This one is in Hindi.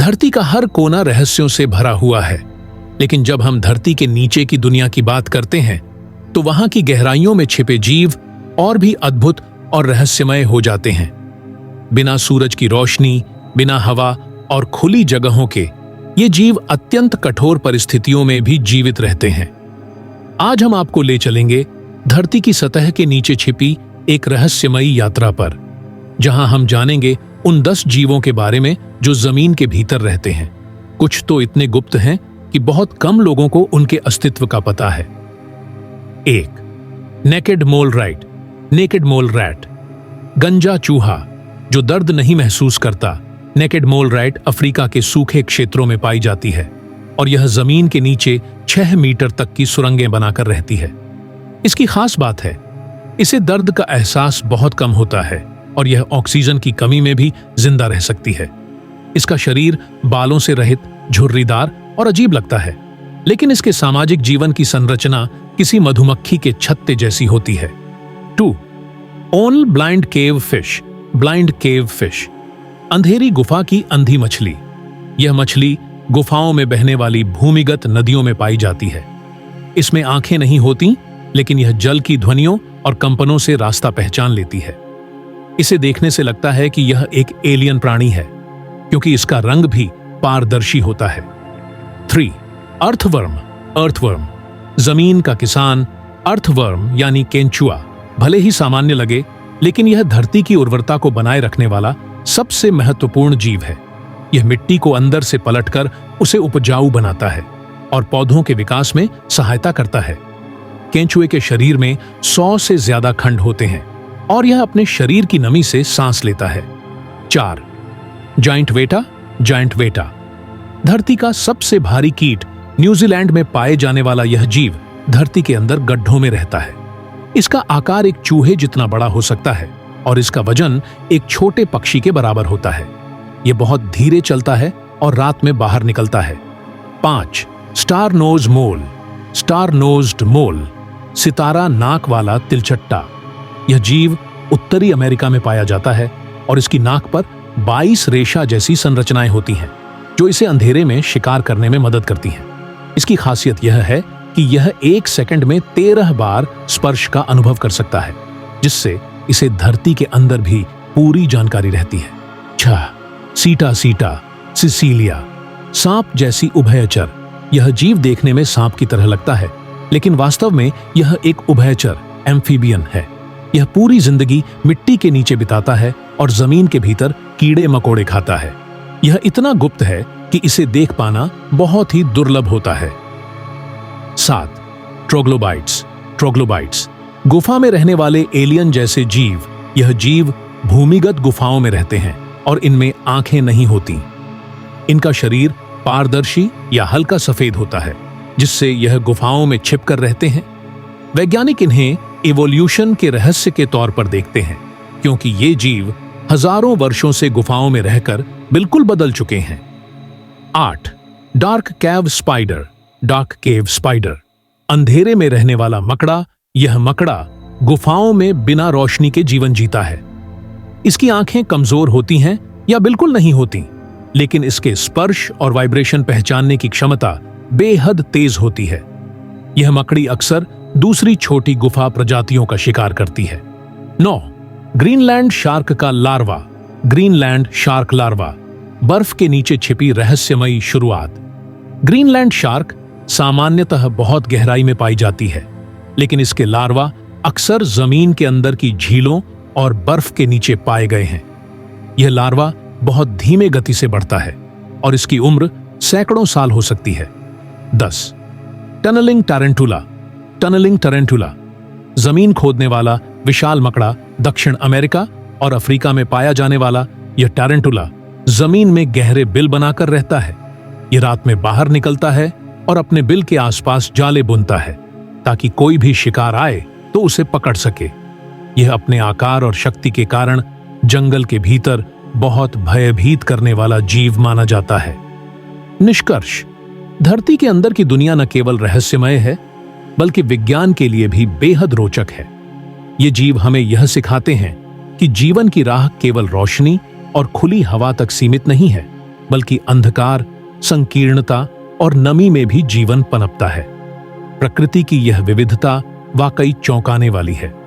धरती का हर कोना रहस्यों से भरा हुआ है, लेकिन जब हम धरती के नीचे की दुनिया की बात करते हैं तो वहां की गहराइयों में छिपे जीव और भी अद्भुत और रहस्यमय हो जाते हैं। बिना सूरज की रोशनी, बिना हवा और खुली जगहों के ये जीव अत्यंत कठोर परिस्थितियों में भी जीवित रहते हैं। आज हम आपको ले चलेंगे धरती की सतह के नीचे छिपी एक रहस्यमयी यात्रा पर, जहां हम जानेंगे उन 10 जीवों के बारे में जो जमीन के भीतर रहते हैं। कुछ तो इतने गुप्त हैं कि बहुत कम लोगों को उनके अस्तित्व का पता है। 1. नेकेड मोल राइट, नेकेड मोल रैट, गंजा चूहा जो दर्द नहीं महसूस करता। नेकेड मोल राइट अफ्रीका के सूखे क्षेत्रों में पाई जाती है और यह जमीन के नीचे 6 मीटर तक की सुरंगें बनाकर रहती है। इसकी खास बात है, इसे दर्द का एहसास बहुत कम होता है और यह ऑक्सीजन की कमी में भी जिंदा रह सकती है। इसका शरीर बालों से रहित, झुर्रीदार और अजीब लगता है, लेकिन इसके सामाजिक जीवन की संरचना किसी मधुमक्खी के छत्ते जैसी होती है। 2. ओनल ब्लाइंड केव फिश, ब्लाइंड केव फिश, अंधेरी गुफा की अंधी मछली। यह मछली गुफाओं में बहने वाली भूमिगत नदियों में पाई जाती है। इसमें आंखें नहीं होती, लेकिन यह जल की ध्वनियों और कंपनों से रास्ता पहचान लेती है। इसे देखने से लगता है कि यह एक एलियन प्राणी है, क्योंकि इसका रंग भी पारदर्शी होता है। 3. अर्थवर्म, अर्थवर्म, जमीन का किसान। अर्थवर्म यानी केंचुआ भले ही सामान्य लगे, लेकिन यह धरती की उर्वरता को बनाए रखने वाला सबसे महत्वपूर्ण जीव है। यह मिट्टी को अंदर से पलटकर उसे उपजाऊ बनाता है और पौधों के विकास में सहायता करता है। केंचुए के शरीर में 100 से ज्यादा खंड होते हैं और यह अपने शरीर की नमी से सांस लेता है। 4. जाइंट वेटा, जाइंट वेटा, धरती का सबसे भारी कीट। न्यूजीलैंड में पाए जाने वाला यह जीव धरती के अंदर गड्ढों में रहता है। इसका आकार एक चूहे जितना बड़ा हो सकता है और इसका वजन एक छोटे पक्षी के बराबर होता है। यह बहुत धीरे चलता है और रात में बाहर निकलता है। 5. स्टार नोज मोल, स्टार नोज्ड मोल, सितारा नाक वाला तिलचट्टा। यह जीव उत्तरी अमेरिका में पाया जाता है और इसकी नाक पर 22 रेशा जैसी संरचनाएं होती हैं, जो इसे अंधेरे में शिकार करने में मदद करती हैं। इसकी खासियत यह है कि यह 1 सेकंड में 13 बार स्पर्श का अनुभव कर सकता है, जिससे इसे धरती के अंदर भी पूरी जानकारी रहती है। 6. सीटा सीटा, सिसिलिया, सांप जैसी उभयचर। यह जीव देखने में सांप की तरह लगता है, लेकिन वास्तव में यह एक उभयचर एम्फीबियन है। यह पूरी जिंदगी मिट्टी के नीचे बिताता है और जमीन के भीतर कीड़े मकोड़े खाता है। यह इतना गुप्त है कि इसे देख पाना बहुत ही दुर्लभ होता है। 7. ट्रोग्लोबाइट्स, ट्रोग्लोबाइट्स, गुफा में रहने वाले एलियन जैसे जीव। यह जीव भूमिगत गुफाओं में रहते हैं और इनमें आंखें नहीं होती। इनका शरीर पारदर्शी या हल्का सफेद होता है, जिससे यह गुफाओं में छिपकर रहते हैं। वैज्ञानिक इन्हें इवोल्यूशन के रहस्य के तौर पर देखते हैं, क्योंकि ये जीव हजारों वर्षों से गुफाओं में रहकर बिल्कुल बदल चुके हैं। 8. डार्क कैव स्पाइडर, डार्क केव स्पाइडर, अंधेरे में रहने वाला मकड़ा। यह मकड़ा गुफाओं में बिना रोशनी के जीवन जीता है। इसकी आंखें कमजोर होती हैं या बिल्कुल नहीं होती, लेकिन इसके स्पर्श और वाइब्रेशन पहचानने की क्षमता बेहद तेज होती है। यह मकड़ी अक्सर दूसरी छोटी गुफा प्रजातियों का शिकार करती है। 9. ग्रीनलैंड शार्क का लार्वा, ग्रीनलैंड शार्क लार्वा, बर्फ के नीचे छिपी रहस्यमयी शुरुआत। ग्रीनलैंड शार्क सामान्यतः बहुत गहराई में पाई जाती है, लेकिन इसके लार्वा अक्सर जमीन के अंदर की झीलों और बर्फ के नीचे पाए गए हैं। यह लार्वा बहुत धीमे गति से बढ़ता है और इसकी उम्र सैकड़ों साल हो सकती है। 10. टनलिंग टारेंटुला, टनलिंग टारेंटुला, जमीन खोदने वाला विशाल मकड़ा। दक्षिण अमेरिका और अफ्रीका में पाया जाने वाला यह टारेंटुला जमीन में गहरे बिल बनाकर रहता है। यह रात में बाहर निकलता है और अपने बिल के आसपास जाले बुनता है, ताकि कोई भी शिकार आए तो उसे पकड़ सके। यह अपने आकार और शक्ति के कारण जंगल के भीतर बहुत भयभीत करने वाला जीव माना जाता है। निष्कर्ष, धरती के अंदर की दुनिया न केवल रहस्यमय है, बल्कि विज्ञान के लिए भी बेहद रोचक है। ये जीव हमें यह सिखाते हैं कि जीवन की राह केवल रोशनी और खुली हवा तक सीमित नहीं है, बल्कि अंधकार, संकीर्णता और नमी में भी जीवन पनपता है। प्रकृति की यह विविधता वाकई चौंकाने वाली है।